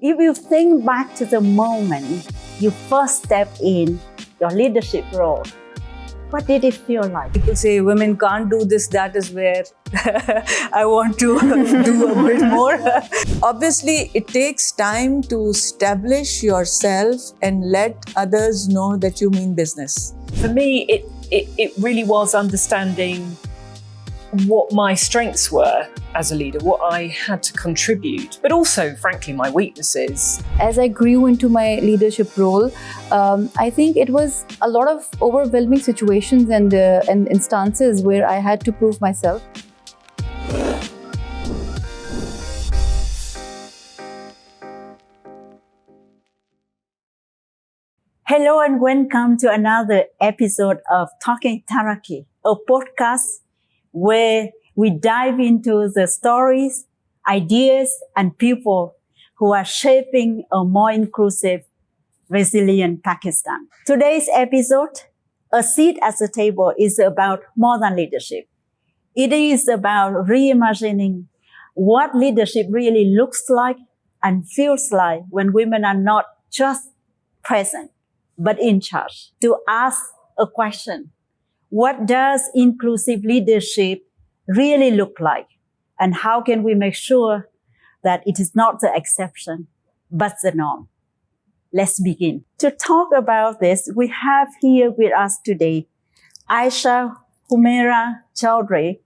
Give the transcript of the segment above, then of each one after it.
If you think back to the moment you first stepped in your leadership role, what did it feel like? People say women can't do this, that is where I want to do a bit more. Obviously, it takes time to establish yourself and let others know that you mean business. For me, it really was understanding what my strengths were as a leader, what I had to contribute, but also, frankly, my weaknesses. As I grew into my leadership role, I think it was a lot of overwhelming situations and instances where I had to prove myself. Hello and welcome to another episode of Talking Taraqqi, a podcast where we dive into the stories, ideas, and people who are shaping a more inclusive, resilient Pakistan. Today's episode, A Seat at the Table, is about more than leadership. It is about reimagining what leadership really looks like and feels like when women are not just present, but in charge. To ask a question, what does inclusive leadership really look like? And how can we make sure that it is not the exception, but the norm? Let's begin. To talk about this, we have here with us today Aisha Humera Chaudhary,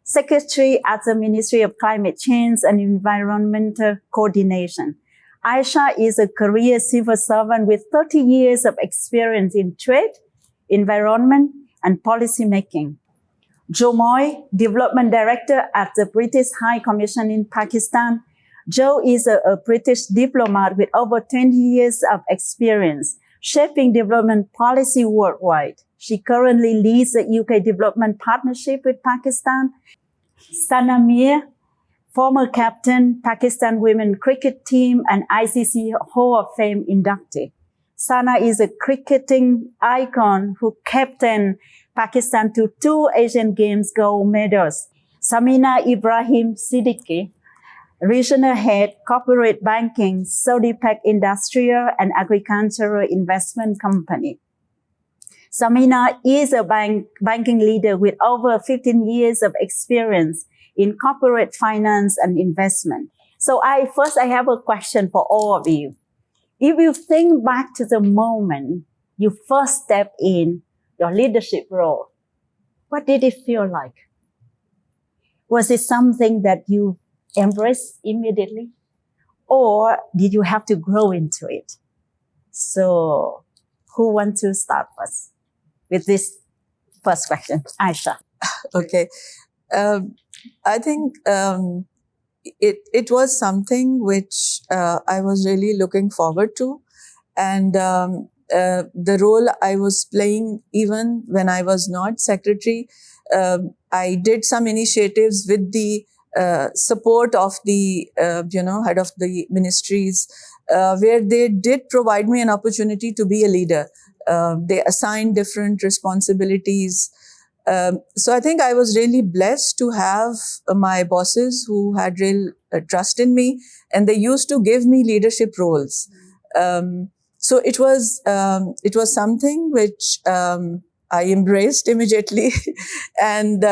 Secretary at the Ministry of Climate Change and Environmental Coordination. Aisha is a career civil servant with 30 years of experience in trade, environment, and policy making. Moir, Development Director at the British High Commission in Pakistan. Jo is a British diplomat with over 20 years of experience shaping development policy worldwide. She currently leads the UK Development Partnership with Pakistan. Moir, former captain, Pakistan women cricket team and ICC Hall of Fame inductee. Sana is a cricketing icon who captained Pakistan to 2 Asian Games gold medals. Samina Ibrahim Siddiqui, Regional Head, Corporate Banking, Saudi Pack Industrial and Agricultural Investment Company. Samina is a banking leader with over 15 years of experience in corporate finance and investment. So I have a question for all of you. If you think back to the moment you first stepped in your leadership role, what did it feel like? Was it something that you embraced immediately? Or did you have to grow into it? So who wants to start first with this first question? Aisha. Okay. I think it was something which I was really looking forward to. And the role I was playing, even when I was not secretary, I did some initiatives with the support of the, head of the ministries, where they did provide me an opportunity to be a leader. They assigned different responsibilities. So I think I was really blessed to have my bosses who had real trust in me, and they used to give me leadership roles. So it was something which I embraced immediately. And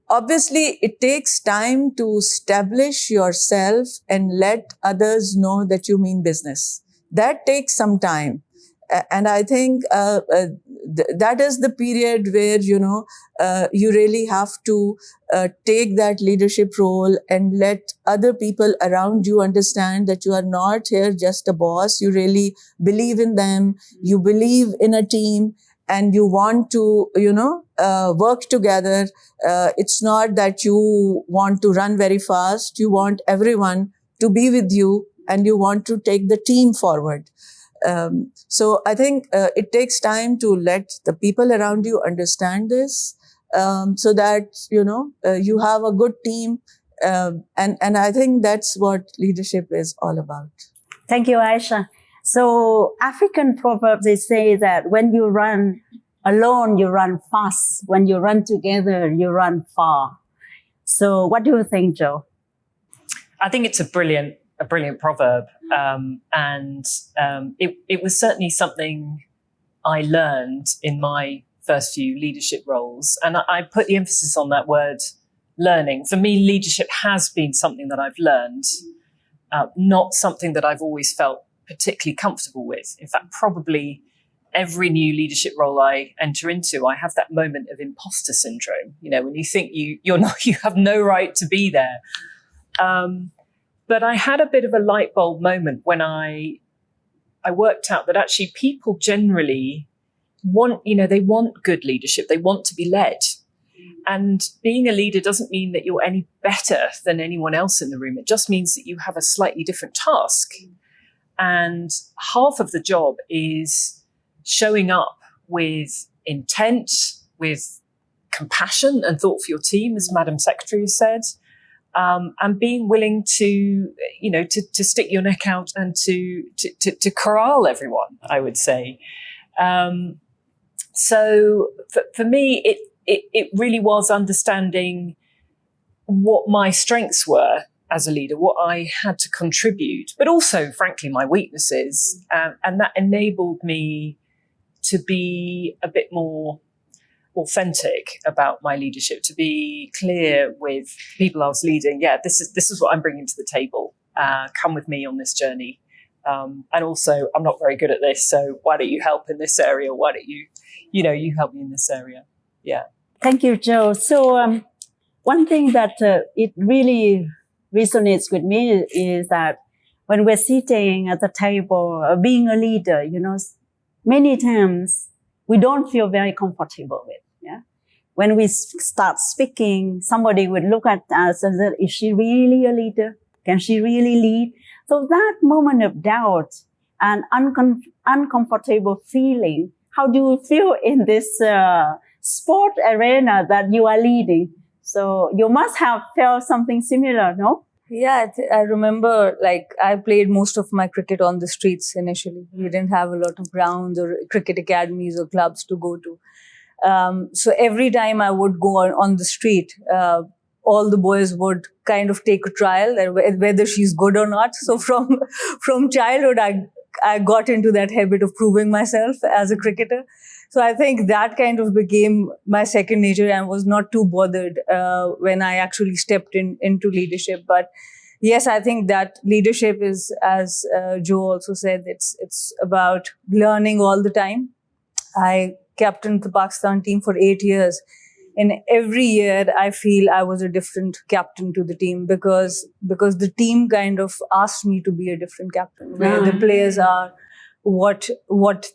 obviously, it takes time to establish yourself and let others know that you mean business. That takes some time. And I think that is the period where, you really have to take that leadership role and let other people around you understand that you are not here just a boss. You really believe in them. You believe in a team and you want to, work together. It's not that you want to run very fast. You want everyone to be with you and you want to take the team forward. So I think it takes time to let the people around you understand this, so that, you have a good team. And I think that's what leadership is all about. Thank you, Aisha. So African proverbs, they say that when you run alone, you run fast. When you run together, you run far. So what do you think, Jo? I think it's a brilliant a brilliant proverb. It was certainly something I learned in my first few leadership roles. And I put the emphasis on that word learning. For me, leadership has been something that I've learned, not something that I've always felt particularly comfortable with. In fact, probably every new leadership role I enter into, I have that moment of imposter syndrome. You know, when you think you have no right to be there. But I had a bit of a light bulb moment when I worked out that actually people generally they want good leadership. They want to be led. And being a leader doesn't mean that you're any better than anyone else in the room. It just means that you have a slightly different task. And half of the job is showing up with intent, with compassion and thought for your team, as Madam Secretary has said, and being willing to stick your neck out and to corral everyone, I would say. So for me, it really was understanding what my strengths were as a leader, what I had to contribute, but also, frankly, my weaknesses. And that enabled me to be a bit more authentic about my leadership, to be clear with people I was leading. Yeah, this is what I'm bringing to the table. Come with me on this journey. And also, I'm not very good at this, so why don't you help in this area? Why don't you help me in this area? Yeah. Thank you, Jo. So one thing that it really resonates with me is that when we're sitting at the table, being a leader, many times we don't feel very comfortable with. Yeah. When we start speaking, somebody would look at us and say, is she really a leader? Can she really lead? So that moment of doubt and uncomfortable feeling, how do you feel in this sport arena that you are leading? So you must have felt something similar, no? Yeah, I remember, I played most of my cricket on the streets initially. We didn't have a lot of grounds or cricket academies or clubs to go to. So every time I would go on the street, all the boys would kind of take a trial whether she's good or not. So from childhood, I got into that habit of proving myself as a cricketer. So I think that kind of became my second nature and was not too bothered when I actually stepped into leadership. But yes, I think that leadership is, as Jo also said, it's about learning all the time. I captained the Pakistan team for 8 years. And every year I feel I was a different captain to the team because the team kind of asked me to be a different captain, where the players are, what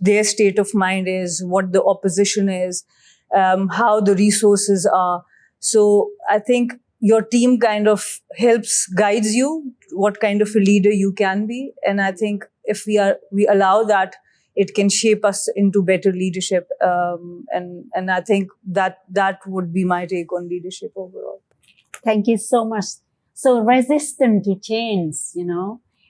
their state of mind is, what the opposition is, how the resources are. So I think your team kind of guides you what kind of a leader you can be. And I think if we allow that, it can shape us into better leadership. And I think that would be my take on leadership overall. Thank you so much. So resistant to change,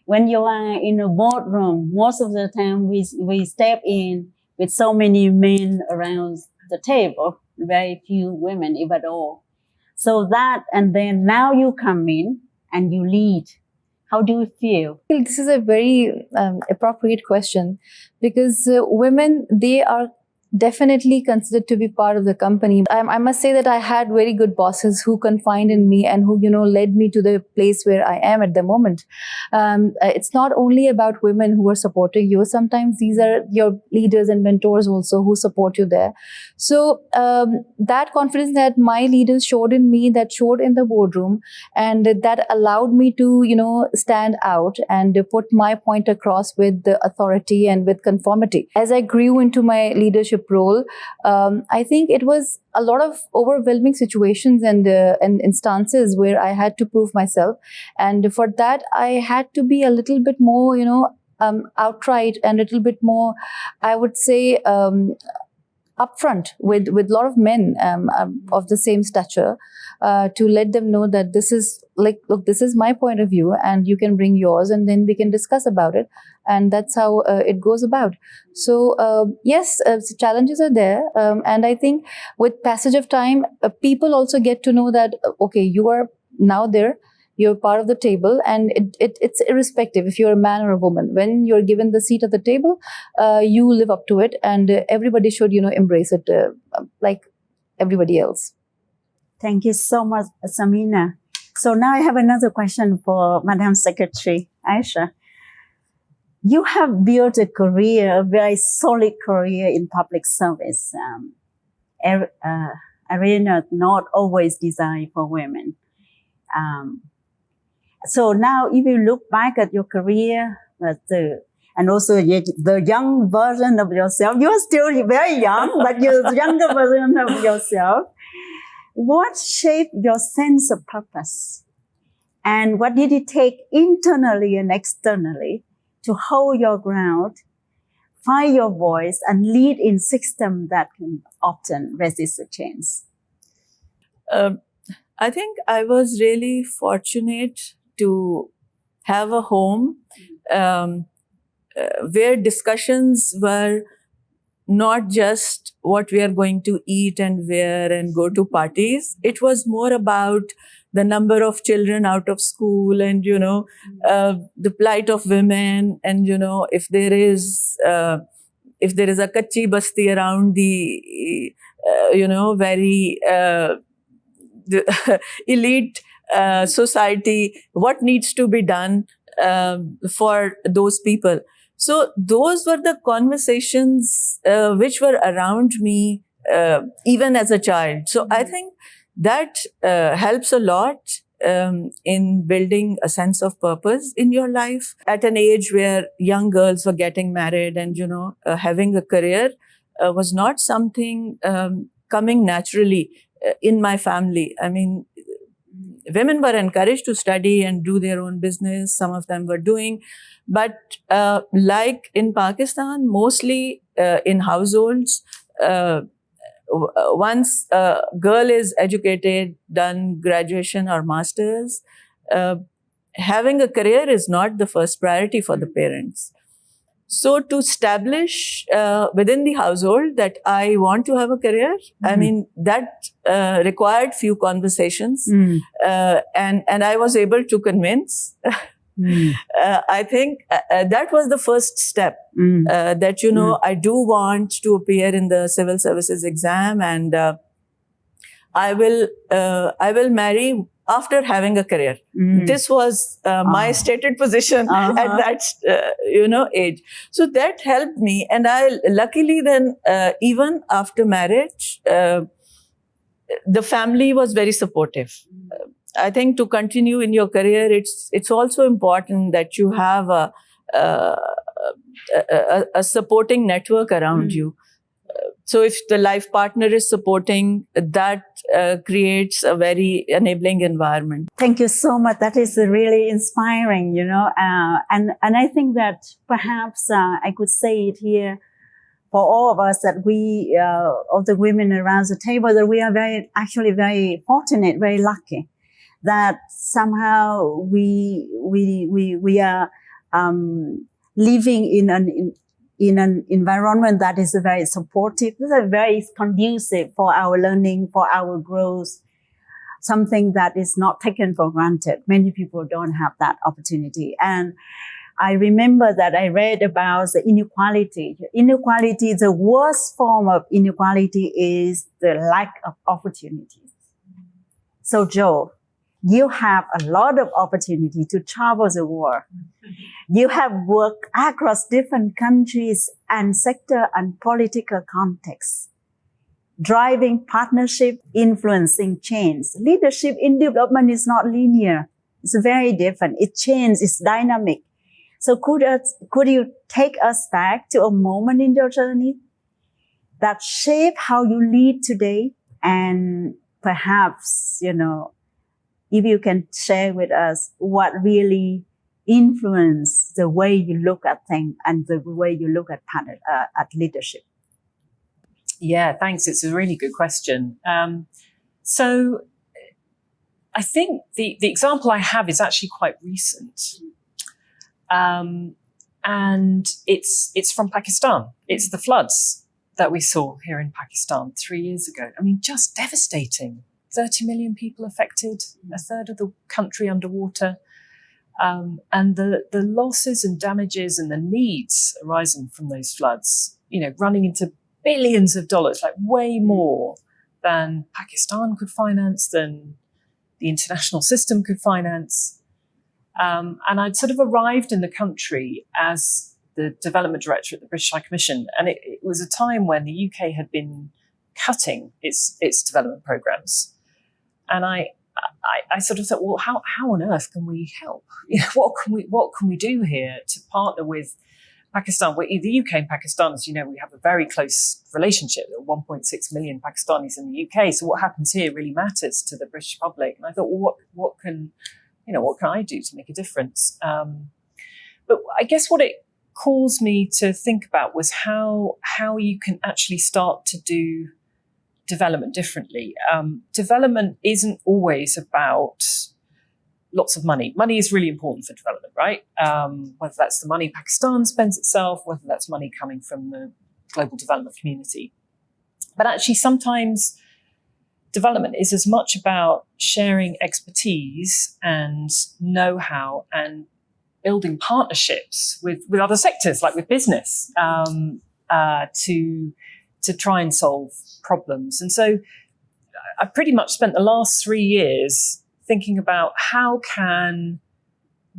when you are in a boardroom, most of the time we step in with so many men around the table, very few women, if at all. So that, and then now you come in and you lead. How do you feel? This is a very appropriate question because women, they are definitely considered to be part of the company. I must say that I had very good bosses who confided in me and who, led me to the place where I am at the moment. It's not only about women who are supporting you. Sometimes these are your leaders and mentors also who support you there. So that confidence that my leaders showed in me, that showed in the boardroom, and that allowed me to, stand out and put my point across with the authority and with conformity. As I grew into my leadership role, I think it was a lot of overwhelming situations and instances where I had to prove myself, and for that I had to be a little bit more, outright and a little bit more, I would say, upfront with a lot of men of the same stature, to let them know that this is look, this is my point of view and you can bring yours and then we can discuss about it. And that's how it goes about. So yes, challenges are there. And I think with passage of time, people also get to know that, okay, you are now there You're part of the table, and it's irrespective if you're a man or a woman. When you're given the seat at the table, you live up to it, and everybody should, embrace it like everybody else. Thank you so much, Samina. So now I have another question for Madam Secretary Aisha. You have built a career, a very solid career in public service. Arena not always designed for women. So now if you look back at your career, and also the young version of yourself, you're still very young, but you're the younger version of yourself. What shaped your sense of purpose? And what did it take internally and externally to hold your ground, find your voice, and lead in systems that can often resist the change? I think I was really fortunate to have a home where discussions were not just what we are going to eat and wear and go to parties. It was more about the number of children out of school and, the plight of women. And, if there is a kachi basti around the, very the elite society, what needs to be done for those people. So those were the conversations which were around me even as a child. So I think that helps a lot in building a sense of purpose in your life. At an age where young girls were getting married and, having a career was not something coming naturally in my family. I mean, women were encouraged to study and do their own business. Some of them were doing. But like in Pakistan, mostly in households, once a girl is educated, done graduation or master's, having a career is not the first priority for the parents. So to establish within the household that I want to have a career, I mean, that required few conversations. And I was able to convince. I think that was the first step that, I do want to appear in the civil services exam, and I will marry after having a career. This was my stated position at that, age. So that helped me. And I luckily then, even after marriage, the family was very supportive. I think to continue in your career, it's also important that you have a supporting network around you. So if the life partner is supporting, that creates a very enabling environment. Thank you so much. That is really inspiring, and I think that perhaps I could say it here for all of us, that we, all the women around the table, that we are very fortunate, very lucky, that somehow we are living in an environment that is very supportive, very conducive for our learning, for our growth, something that is not taken for granted. Many people don't have that opportunity. And I remember that I read about the inequality. Inequality, the worst form of inequality is the lack of opportunities. So Joe, you have a lot of opportunity to travel the world. You have worked across different countries and sector and political contexts, driving partnership, influencing change. Leadership in development is not linear. It's very different. It changes. It's dynamic. So could you take us back to a moment in your journey that shaped how you lead today? And perhaps, if you can share with us what really influenced the way you look at things and the way you look at leadership. Yeah, thanks. It's a really good question. So I think the example I have is actually quite recent. And it's from Pakistan. It's the floods that we saw here in Pakistan 3 years ago. I mean, just devastating 30 million people affected, a third of the country underwater. And the losses and damages and the needs arising from those floods, running into billions of dollars, like way more than Pakistan could finance, than the international system could finance. And I'd sort of arrived in the country as the development director at the British High Commission. And it was a time when the UK had been cutting its development programs. And I sort of thought, well, how on earth can we help? What can we do here to partner with Pakistan? The UK and Pakistan, as you know, we have a very close relationship. There are 1.6 million Pakistanis in the UK. So what happens here really matters to the British public. And I thought, well, what can I do to make a difference? But I guess what it caused me to think about was how you can actually start to do development differently. Development isn't always about lots of money. Money is really important for development, right? Whether that's the money Pakistan spends itself, whether that's money coming from the global development community. But actually, sometimes development is as much about sharing expertise and know-how and building partnerships with other sectors, like with business, to try and solve problems. And so I pretty much spent the last 3 years thinking about how can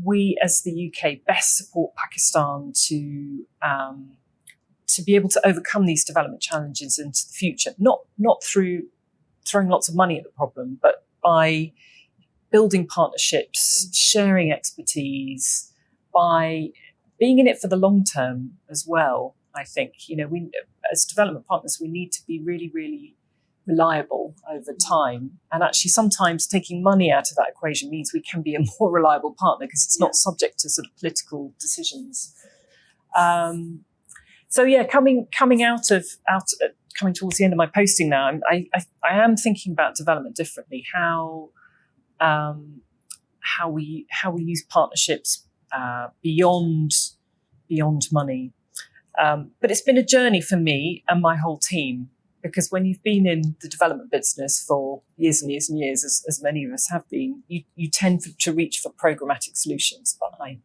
we as the UK best support Pakistan to be able to overcome these development challenges into the future, not through throwing lots of money at the problem, but by building partnerships, sharing expertise, by being in it for the long term as well. I think, we as development partners, we need to be really, really reliable over time. And actually sometimes taking money out of that equation means we can be a more reliable partner because it's not subject to sort of political decisions. Coming towards the end of my posting now, I am thinking about development differently, how we use partnerships beyond money. But it's been a journey for me and my whole team, because when you've been in the development business for years and years and years, as many of us have been, you tend to reach for programmatic solutions. But I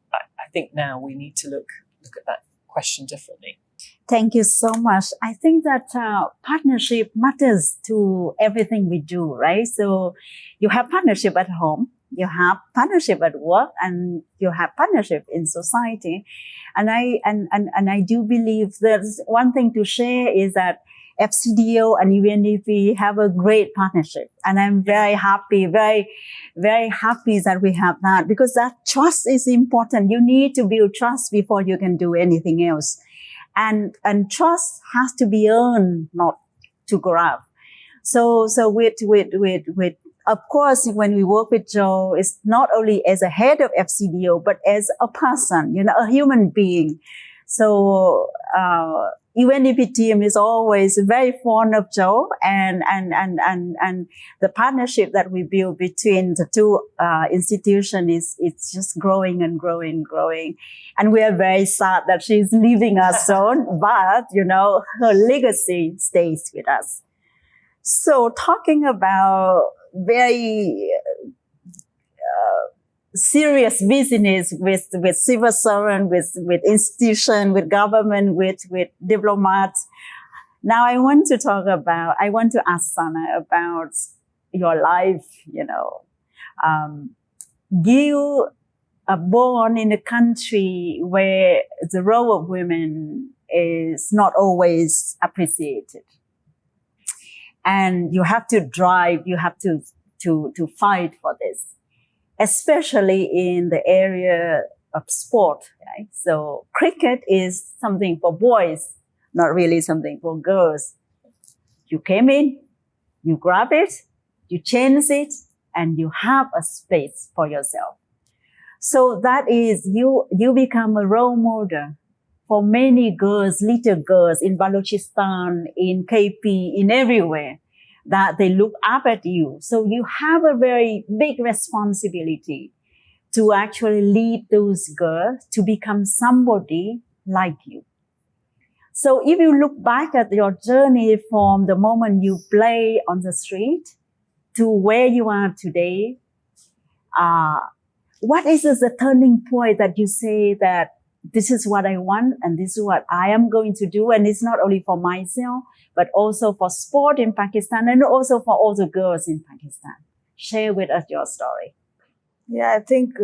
think now we need to look at that question differently. Thank you so much. I think that partnership matters to everything we do, right? So you have partnership at home, you have partnership at work, and you have partnership in society. And I do believe there's one thing to share is that FCDO and UNDP have a great partnership. And I'm very happy, very, very happy that we have that, because that trust is important. You need to build trust before you can do anything else. And trust has to be earned, not to grab. So with of course, when we work with Joe, it's not only as a head of FCDO, but as a person, a human being. So, UNDP team is always very fond of Joe, and the partnership that we build between the two institutions it's just growing and growing and growing. And we are very sad that she's leaving us soon, but her legacy stays with us. So talking about very serious business with civil servant, with institution, with government, with diplomats. Now I want to ask Sana about your life, You are born in a country where the role of women is not always appreciated. And you have to drive, you have to fight for this, especially in the area of sport, right? So cricket is something for boys, not really something for girls. You came in, you grab it, you change it, and you have a space for yourself. So that is, you become a role model for many girls, little girls in Balochistan, in KP, in everywhere, that they look up at you. So you have a very big responsibility to actually lead those girls to become somebody like you. So if you look back at your journey from the moment you play on the street to where you are today, what is the turning point that you say that this is what I want and this is what I am going to do? And it's not only for myself, but also for sport in Pakistan and also for all the girls in Pakistan. Share with us your story. Yeah, I think,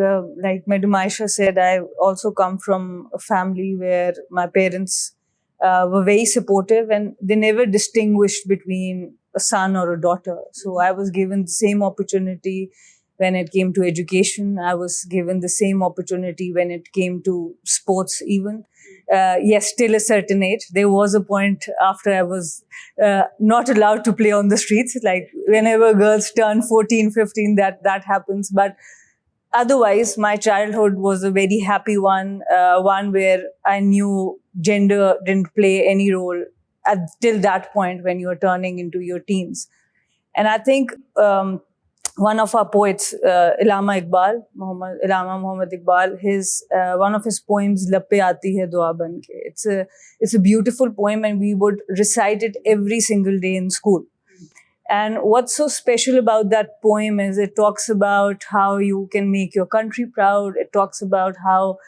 like Madam Aisha said, I also come from a family where my parents were very supportive and they never distinguished between a son or a daughter. So I was given the same opportunity when it came to education. I was given the same opportunity when it came to sports even. Yes, till a certain age. There was a point after I was not allowed to play on the streets. Like whenever girls turn 14, 15, that happens. But otherwise, my childhood was a very happy one, one where I knew gender didn't play any role till that point when you were turning into your teens. And I think one of our poets, Ilama Muhammad Iqbal, one of his poems, Lappe Aati Hai Dua Ban Ke. It's a beautiful poem, and we would recite it every single day in school. And what's so special about that poem is it talks about how you can make your country proud. It talks about how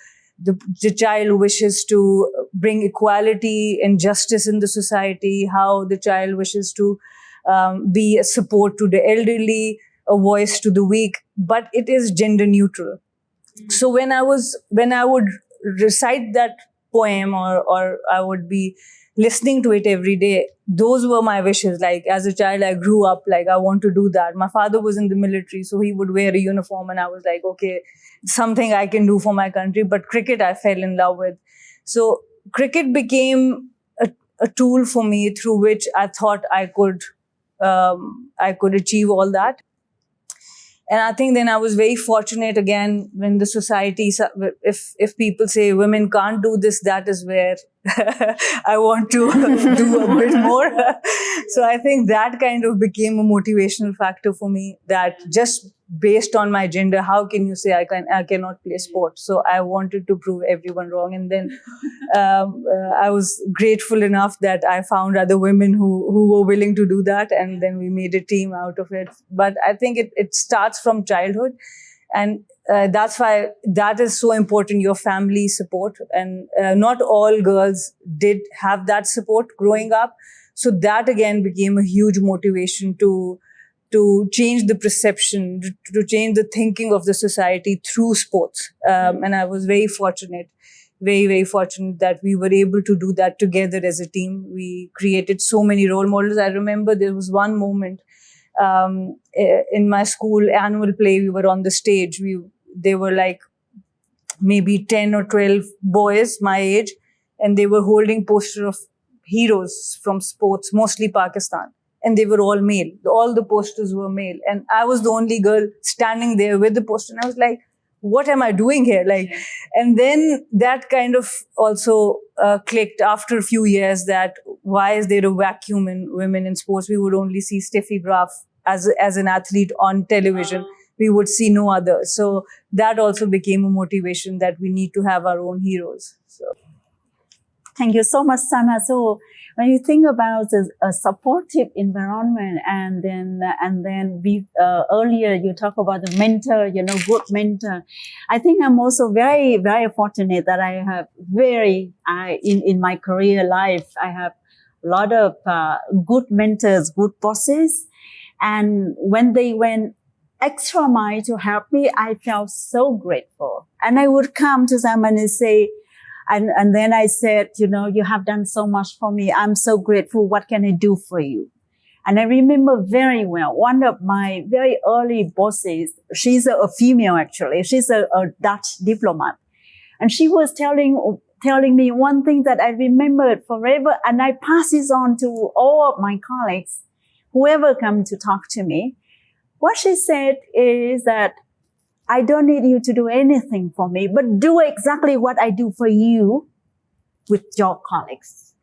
the child wishes to bring equality and justice in the society, how the child wishes to be a support to the elderly, a voice to the weak, but it is gender neutral. So when I would recite that poem or I would be listening to it every day, those were my wishes. Like as a child, I grew up like I want to do that. My father was in the military, so he would wear a uniform and I was like, okay, something I can do for my country. But cricket I fell in love with. So cricket became a tool for me through which I thought I could achieve all that. And I think then I was very fortunate again when the society, if people say women can't do this, that is where I want to do a bit more. So I think that kind of became a motivational factor for me, that just based on my gender, how can you say I cannot play sport? So I wanted to prove everyone wrong. And then I was grateful enough that I found other women who were willing to do that. And then we made a team out of it. But I think it starts from childhood. And that's why that is so important, your family support. And not all girls did have that support growing up. So that again became a huge motivation to change the perception, to change the thinking of the society through sports. And I was very fortunate that we were able to do that together as a team. We created so many role models. I remember there was one moment in my school annual play, we were on the stage. There were like maybe 10 or 12 boys my age, and they were holding poster of heroes from sports, mostly Pakistan. And they were all male. All the posters were male. And I was the only girl standing there with the poster. And I was like, what am I doing here? Like, and then that kind of also clicked after a few years, that why is there a vacuum in women in sports? We would only see Steffi Graf as an athlete on television. We would see no other. So that also became a motivation that we need to have our own heroes. So. Thank you so much, Sana. So when you think about a supportive environment, and then we earlier you talk about the mentor, good mentor. I think I'm also very, very fortunate that I have in my career life, I have a lot of good mentors, good bosses, and when they went extra mile to help me, I felt so grateful. And I would come to them and say. And then I said, you have done so much for me. I'm so grateful. What can I do for you? And I remember very well, one of my very early bosses, she's a female actually. She's a Dutch diplomat. And she was telling me one thing that I remembered forever. And I pass this on to all of my colleagues, whoever come to talk to me. What she said is that, I don't need you to do anything for me, but do exactly what I do for you with your colleagues.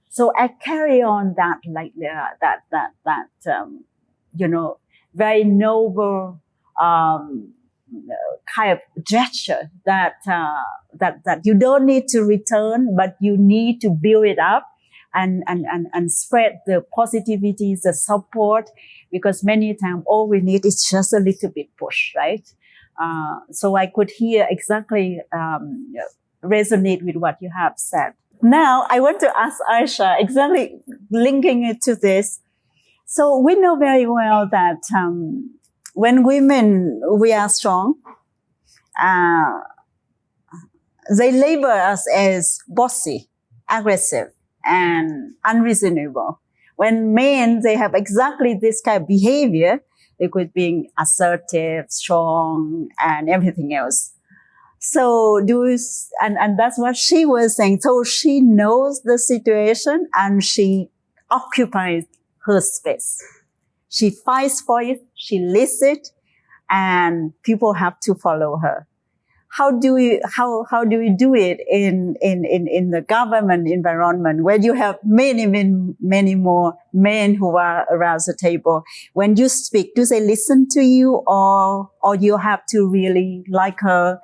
So I carry on that, like very noble kind of gesture that you don't need to return, but you need to build it up. and spread the positivity, the support, because many times all we need is just a little bit push, right? So I could hear exactly, resonate with what you have said. Now I want to ask Aisha, exactly linking it to this. So we know very well that when women, we are strong, they label us as bossy, aggressive, and unreasonable. When men, they have exactly this kind of behavior, they could be assertive, strong, and everything else. So and that's what she was saying. So she knows the situation and she occupies her space. She fights for it, she lists it, and people have to follow her. How do we do it in the government environment where you have many more men who are around the table? When you speak, do they listen to you, or you have to really, like her,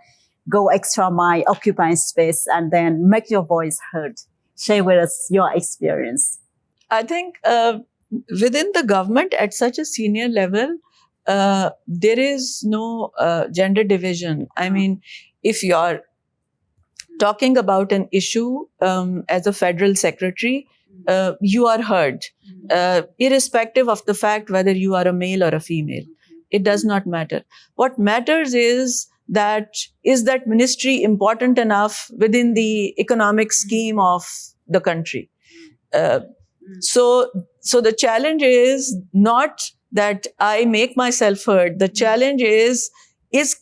go extra mile, occupy space, and then make your voice heard? Share with us your experience. I think within the government at such a senior level, there is no gender division. I mean, if you're talking about an issue as a federal secretary, you are heard, irrespective of the fact whether you are a male or a female. It does not matter. What matters is that ministry important enough within the economic scheme of the country. So the challenge is not that I make myself heard. The challenge is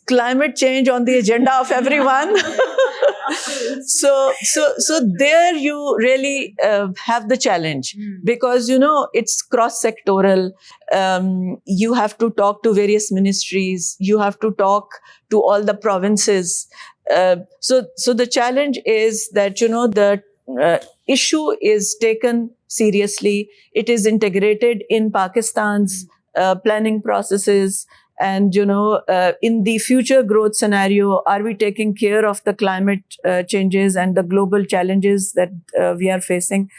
climate change on the agenda of everyone? So there you really have the challenge, because, it's cross-sectoral. You have to talk to various ministries. You have to talk to all the provinces. So the challenge is that, the issue is taken seriously. It is integrated in Pakistan's planning processes. And, in the future growth scenario, are we taking care of the climate changes and the global challenges that we are facing?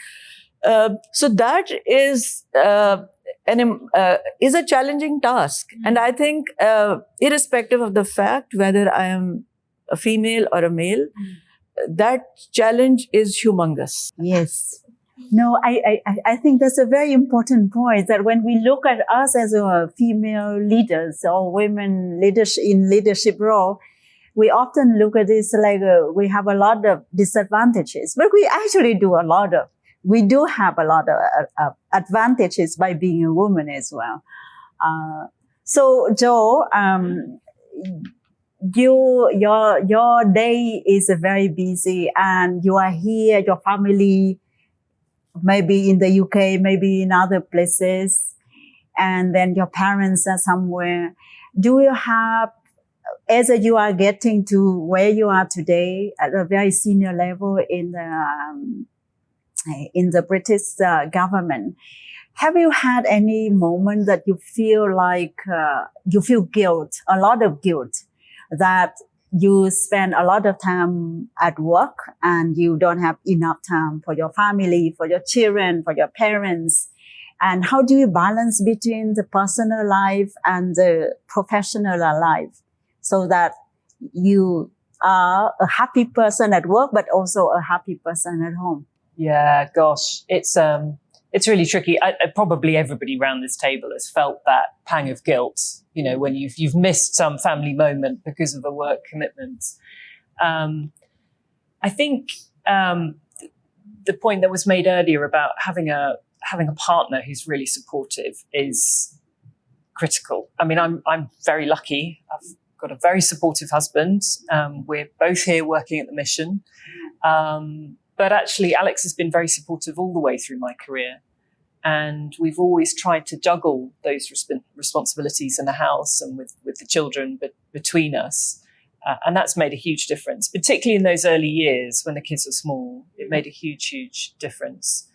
So that is a challenging task. And I think, irrespective of the fact whether I am a female or a male, that challenge is humongous. Yes. No, I think that's a very important point, that when we look at us as female leaders or women in leadership role, we often look at this like we have a lot of disadvantages, but we actually do have a lot of advantages by being a woman as well. So Jo, your day is very busy, and you are here, your family, maybe in the UK, maybe in other places, and then your parents are somewhere. Do you have, as you are getting to where you are today at a very senior level in the British government, have you had any moment that you feel like you feel guilt, a lot of guilt, that you spend a lot of time at work and you don't have enough time for your family, for your children, for your parents? And how do you balance between the personal life and the professional life so that you are a happy person at work, but also a happy person at home? Yeah, gosh, it's really tricky. Probably everybody around this table has felt that pang of guilt, when you've missed some family moment because of a work commitment. I think the point that was made earlier about having a partner who's really supportive is critical. I mean, I'm very lucky. I've got a very supportive husband. We're both here working at the mission. But actually, Alex has been very supportive all the way through my career. And we've always tried to juggle those responsibilities in the house and with the children between us. And that's made a huge difference, particularly in those early years when the kids were small. It made a huge, huge difference.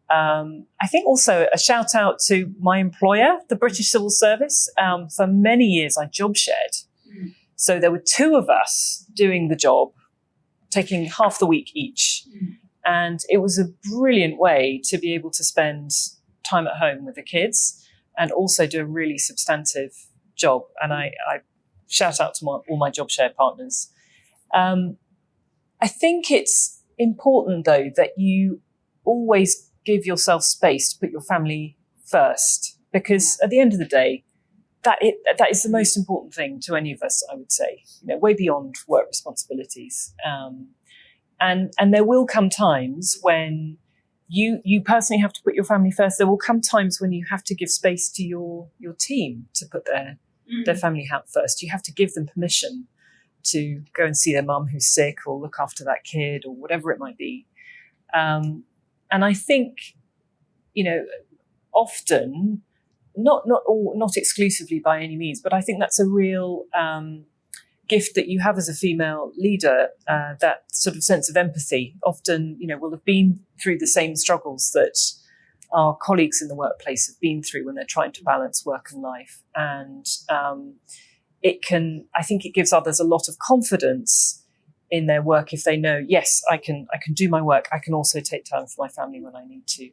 I think also a shout out to my employer, the British Civil Service. For many years, I job shared. So there were two of us doing the job, taking half the week each. And it was a brilliant way to be able to spend time at home with the kids and also do a really substantive job. And I shout out to all my job share partners. I think it's important, though, that you always give yourself space to put your family first, because at the end of the day, that is the most important thing to any of us, I would say, way beyond work responsibilities. And there will come times when you personally have to put your family first. There will come times when you have to give space to your team to put their family first. You have to give them permission to go and see their mum who's sick or look after that kid or whatever it might be. And I think, often, not exclusively by any means, but I think that's a real gift that you have as a female leader, that sort of sense of empathy. Often, will have been through the same struggles that our colleagues in the workplace have been through when they're trying to balance work and life. And I think it gives others a lot of confidence in their work if they know, yes, I can do my work. I can also take time for my family when I need to.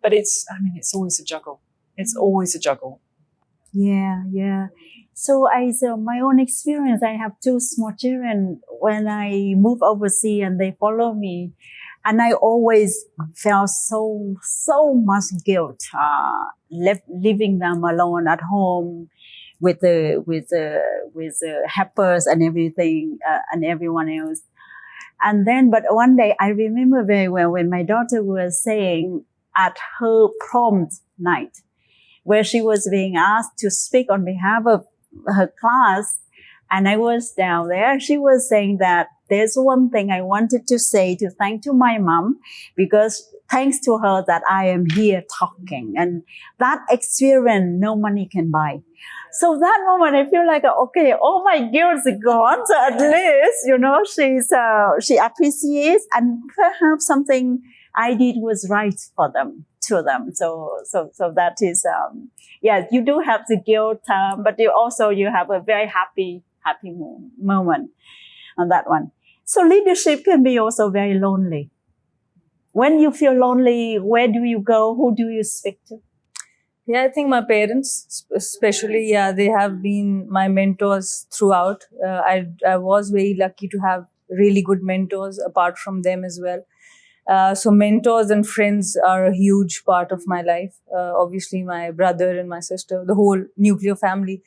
But it's always a juggle. It's always a juggle. Yeah. So my own experience, I have 2 small children. When I move overseas and they follow me, and I always felt so much guilt, leaving them alone at home with the helpers and everything, and everyone else. And then, but one day I remember very well when my daughter was saying at her prom night, where she was being asked to speak on behalf of her class, and I was down there. She was saying that there's one thing I wanted to say to thank to my mom, because thanks to her that I am here talking, and that experience no money can buy. So that moment I feel like, okay, all my guilt is gone. So at least, she appreciates, and perhaps something I did was right for them, to them. So that is, you do have the guilt, but you have a very happy moment on that one. So leadership can be also very lonely. When you feel lonely, where do you go? Who do you speak to? Yeah, I think my parents, especially, they have been my mentors throughout. I was very lucky to have really good mentors apart from them as well. So mentors and friends are a huge part of my life. Obviously, my brother and my sister, the whole nuclear family.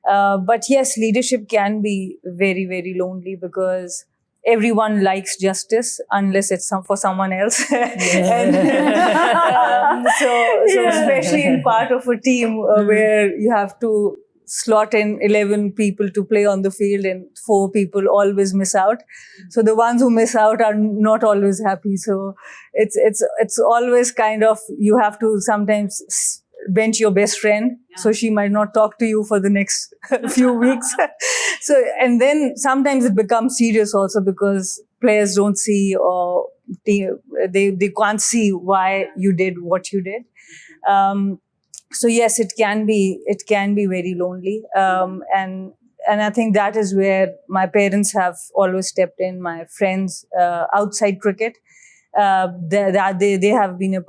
But yes, leadership can be very, very lonely because everyone likes justice unless it's for someone else. And, so especially in part of a team where you have to slot in 11 people to play on the field and 4 people always miss out. So the ones who miss out are not always happy. So it's always kind of, you have to sometimes bench your best friend. So she might not talk to you for the next few weeks. So, and then sometimes it becomes serious also because players don't see, or they can't see why you did what you did. So yes, it can be very lonely. And I think that is where my parents have always stepped in. My friends outside cricket, they have been a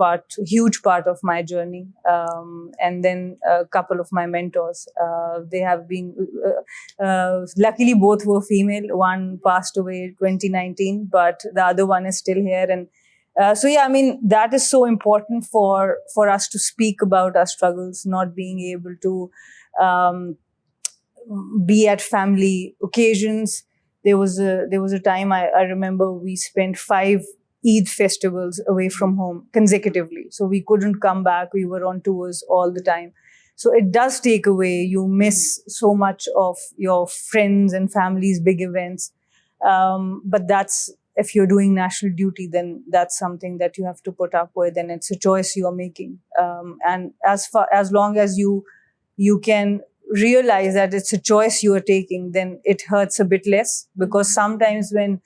huge part of my journey. And then a couple of my mentors, they have been, luckily both were female. One passed away in 2019, but the other one is still here. And so yeah, I mean, that is so important for us to speak about our struggles, not being able to be at family occasions. There was a time I remember we spent 5 Eid festivals away from home consecutively. So we couldn't come back. We were on tours all the time. So it does take away. You miss so much of your friends and family's big events. But that's, if you're doing national duty, then that's something that you have to put up with, and it's a choice you are making. And as long as you can realize that it's a choice you are taking, then it hurts a bit less, because sometimes when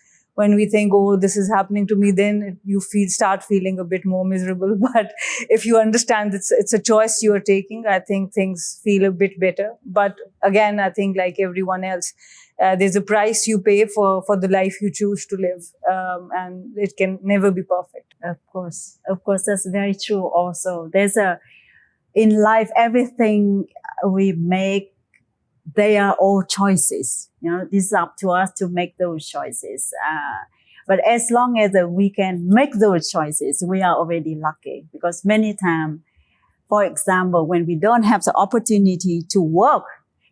we think, oh, this is happening to me, then you start feeling a bit more miserable. But if you understand it's a choice you are taking, I think things feel a bit better. But again, I think like everyone else, there's a price you pay for the life you choose to live, and it can never be perfect. Of course, that's very true. Also, in life, everything we make, they are all choices. This is up to us to make those choices. But as long as we can make those choices, we are already lucky. Because many times, for example, when we don't have the opportunity to work,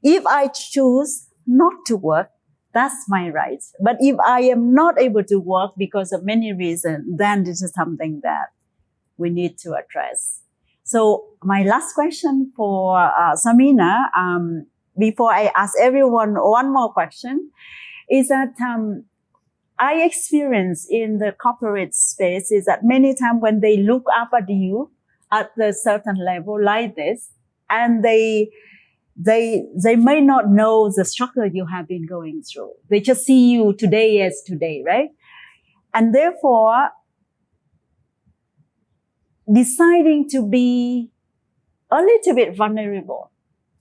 if I choose not to work, that's my right. But if I am not able to work because of many reasons, then this is something that we need to address. So my last question for Samina, before I ask everyone one more question, is that I experience in the corporate space is that many times when they look up at you at a certain level like this, and they may not know the struggle you have been going through. They just see you today as today, right? And therefore, deciding to be a little bit vulnerable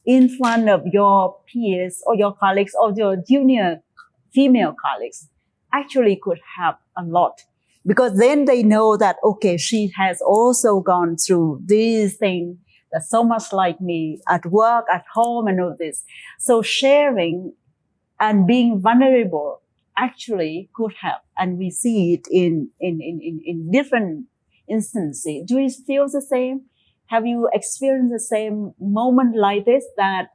in front of your peers or your colleagues or your junior female colleagues actually could help a lot, because then they know that, okay, she has also gone through these things that's so much like me at work, at home, and all this. So sharing and being vulnerable actually could help. And we see it in different instances. Do you feel the same? Have you experienced the same moment like this, that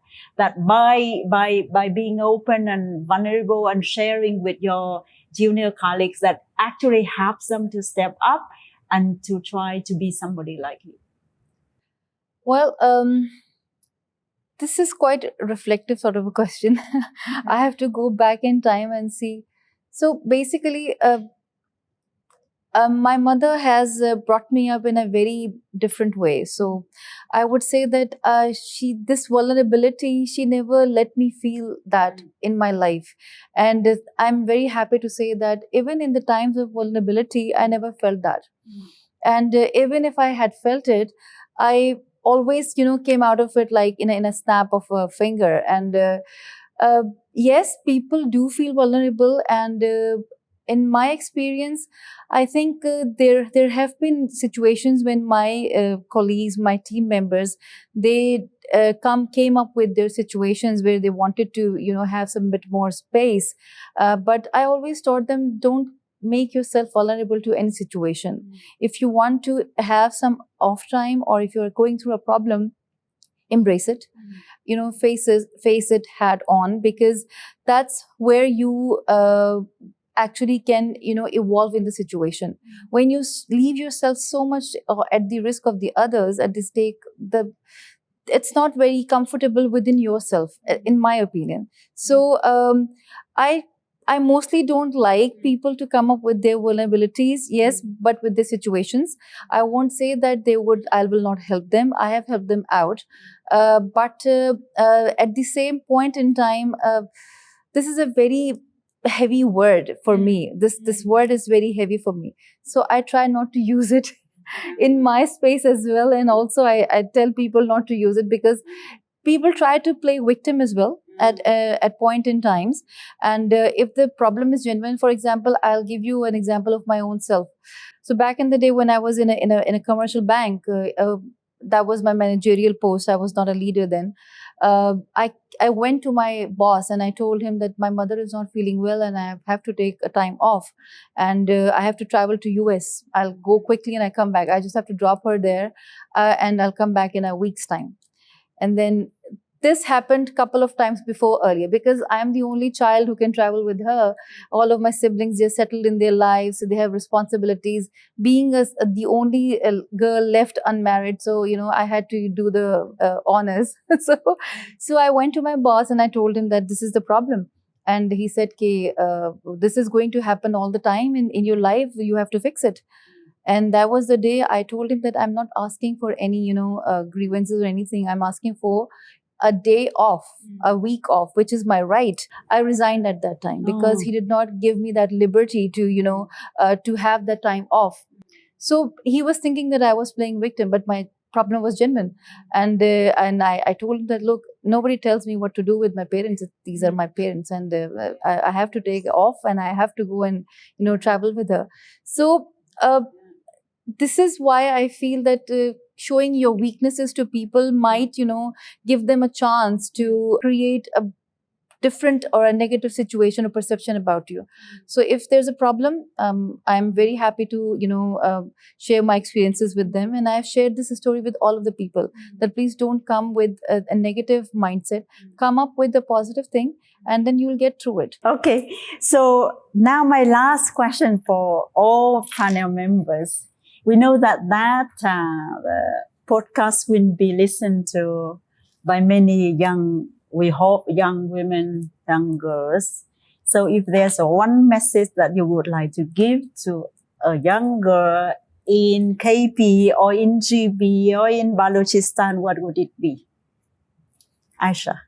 by being open and vulnerable and sharing with your junior colleagues, that actually helps them to step up and to try to be somebody like you? Well, this is quite a reflective sort of a question. I have to go back in time and see. So basically, my mother has brought me up in a very different way. So I would say that this vulnerability, she never let me feel that in my life. And I'm very happy to say that even in the times of vulnerability, I never felt that. And even if I had felt it, I always, came out of it like in a snap of a finger. And yes, people do feel vulnerable, and in my experience, I think there have been situations when my colleagues, my team members, they came up with their situations where they wanted to, have some bit more space. But I always taught them, don't make yourself vulnerable to any situation. If you want to have some off time, or if you're going through a problem, embrace it. Face it head on, because that's where you actually can evolve in the situation. When you leave yourself so much at the risk of the others, at the stake, it's not very comfortable within yourself, in my opinion. So I mostly don't like people to come up with their vulnerabilities, yes, but with the situations. I won't say that I will not help them. I have helped them out. But at the same point in time, this is a very heavy word for me. This word is very heavy for me. So I try not to use it in my space as well. And also I tell people not to use it, because people try to play victim as well at point in times. And if the problem is genuine, for example, I'll give you an example of my own self. So back in the day when I was in a commercial bank, that was my managerial post. I was not a leader then. I went to my boss and I told him that my mother is not feeling well and I have to take a time off, and I have to travel to US. I'll go quickly and I come back. I just have to drop her there, and I'll come back in a week's time. And then this happened a couple of times before earlier, because I'm the only child who can travel with her. All of my siblings, they're settled in their lives, so they have responsibilities. Being the only girl left unmarried, so I had to do the honors. So I went to my boss and I told him that this is the problem. And he said, this is going to happen all the time in your life. You have to fix it. And that was the day I told him that I'm not asking for any, grievances or anything. I'm asking for a day off, a week off, which is my right. I resigned at that time because he did not give me that liberty to, to have that time off. So he was thinking that I was playing victim, but my problem was genuine. And I told him that, look, nobody tells me what to do with my parents. These are my parents, and I have to take off, and I have to go and travel with her. So this is why I feel that showing your weaknesses to people might give them a chance to create a different or a negative situation or perception about you. So if there's a problem, I'm very happy to share my experiences with them, and I've shared this story with all of the people that please don't come with a negative mindset. Come up with a positive thing, and then you'll get through it. Okay, so now my last question for all panel members. We know that the podcast will be listened to by many we hope young women, young girls. So if there's one message that you would like to give to a young girl in KP or in GB or in Balochistan, what would it be? Aisha.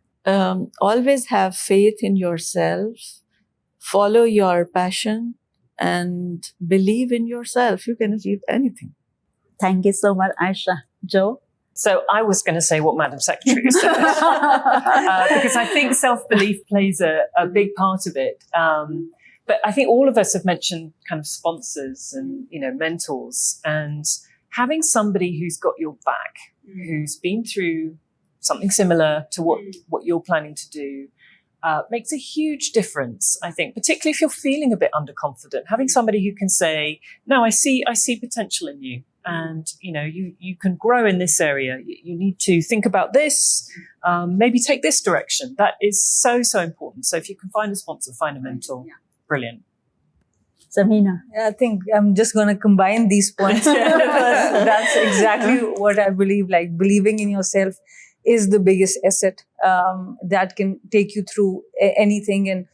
Always have faith in yourself, follow your passion, and believe in yourself. You can achieve anything. Thank you so much, Aisha. Joe? So I was going to say what Madam Secretary said, because I think self-belief plays a big part of it. But I think all of us have mentioned kind of sponsors and, mentors, and having somebody who's got your back, who's been through something similar to what you're planning to do, makes a huge difference, I think, particularly if you're feeling a bit underconfident. Having somebody who can say, no, I see potential in you. And, you can grow in this area. You need to think about this, maybe take this direction. That is so, so important. So if you can find a sponsor, find a mentor. Brilliant. Samina? I think I'm just going to combine these points because that's exactly what I believe. Like, believing in yourself is the biggest asset that can take you through anything. And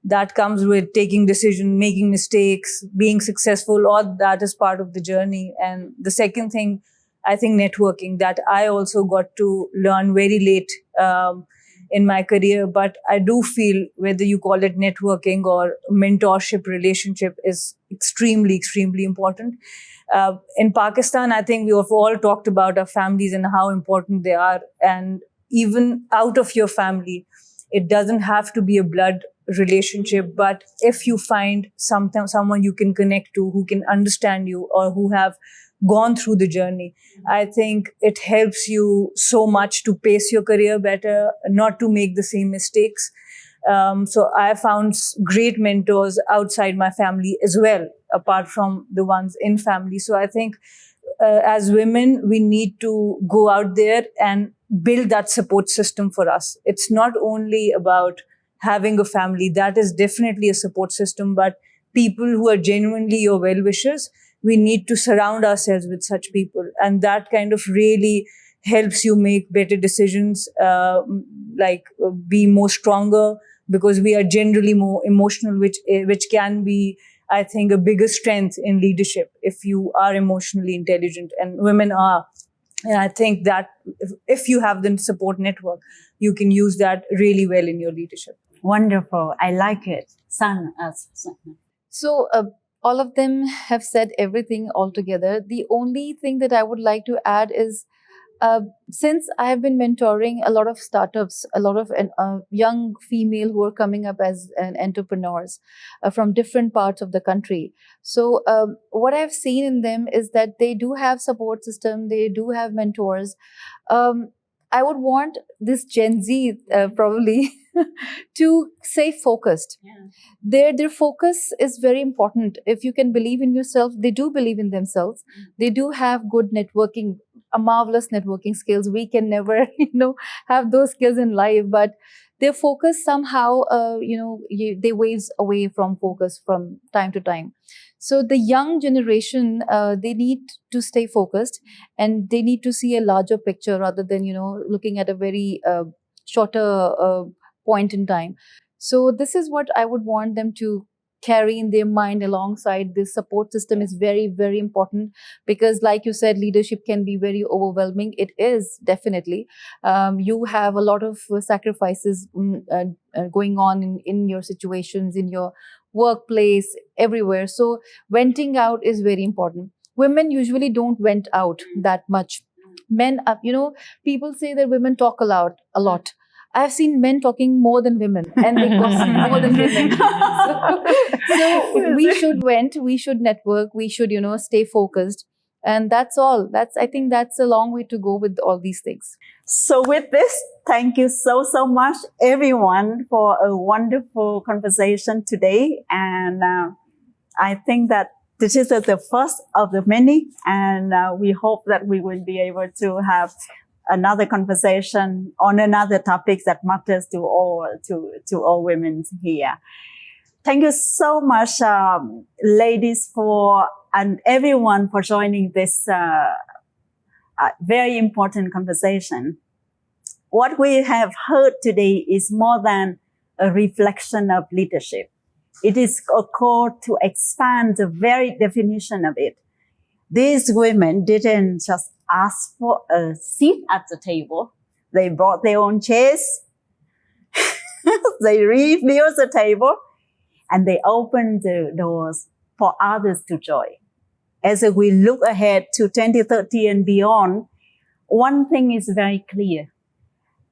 that comes with taking decision, making mistakes, being successful. All that is part of the journey. And the second thing, I think networking, that I also got to learn very late in my career. But I do feel whether you call it networking or mentorship relationship is extremely, extremely important. In Pakistan, I think we have all talked about our families and how important they are. And even out of your family, it doesn't have to be a blood relationship, but if you find someone you can connect to, who can understand you, or who have gone through the journey, I think it helps you so much to pace your career better, not to make the same mistakes. So I found great mentors outside my family as well, apart from the ones in family. So I think as women, we need to go out there and build that support system for us. It's not only about having a family, that is definitely a support system, but people who are genuinely your well-wishers, we need to surround ourselves with such people. And that kind of really helps you make better decisions, be more stronger, because we are generally more emotional, which can be, I think, a bigger strength in leadership if you are emotionally intelligent, and women are. And I think that if you have the support network, you can use that really well in your leadership. Wonderful. I like it. Sana. So all of them have said everything altogether. The only thing that I would like to add is, since I have been mentoring a lot of startups, a lot of young female who are coming up as entrepreneurs from different parts of the country. So what I've seen in them is that they do have support system, they do have mentors. I would want this Gen Z probably to stay focused. Yeah. Their focus is very important. If you can believe in yourself, they do believe in themselves. They do have good networking, a marvelous networking skills. We can never, have those skills in life, but their focus somehow, they waves away from focus from time to time. So the young generation, they need to stay focused, and they need to see a larger picture rather than, looking at a very shorter point in time. So this is what I would want them to carry in their mind alongside this support system is very, very important, because like you said, leadership can be very overwhelming. It is definitely. You have a lot of sacrifices going on in your situations, in your workplace, everywhere. So venting out is very important. Women usually don't vent out that much. Men, people say that women talk a lot. I've seen men talking more than women, and they gossip more than women. So we should network, we should, stay focused. And that's all. I think that's a long way to go with all these things. So with this, thank you so much, everyone, for a wonderful conversation today. And I think that this is the first of the many, and we hope that we will be able to have another conversation on another topic that matters to all women here. Thank you so much, ladies, and everyone for joining this very important conversation. What we have heard today is more than a reflection of leadership. It is a call to expand the very definition of it. These women didn't just ask for a seat at the table. They brought their own chairs. They rebuilt the table, and they opened the doors for others to join. As we look ahead to 2030 and beyond, one thing is very clear.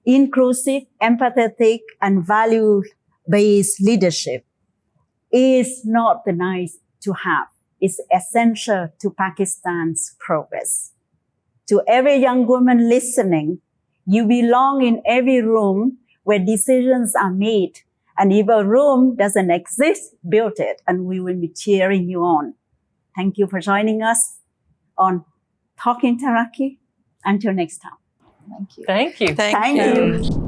Inclusive, empathetic, and value-based leadership is not the nice to have. It's essential to Pakistan's progress. To every young woman listening, you belong in every room where decisions are made. And if a room doesn't exist, build it, and we will be cheering you on. Thank you for joining us on Talking Taraqqi. Until next time. Thank you. Thank you. Thank you.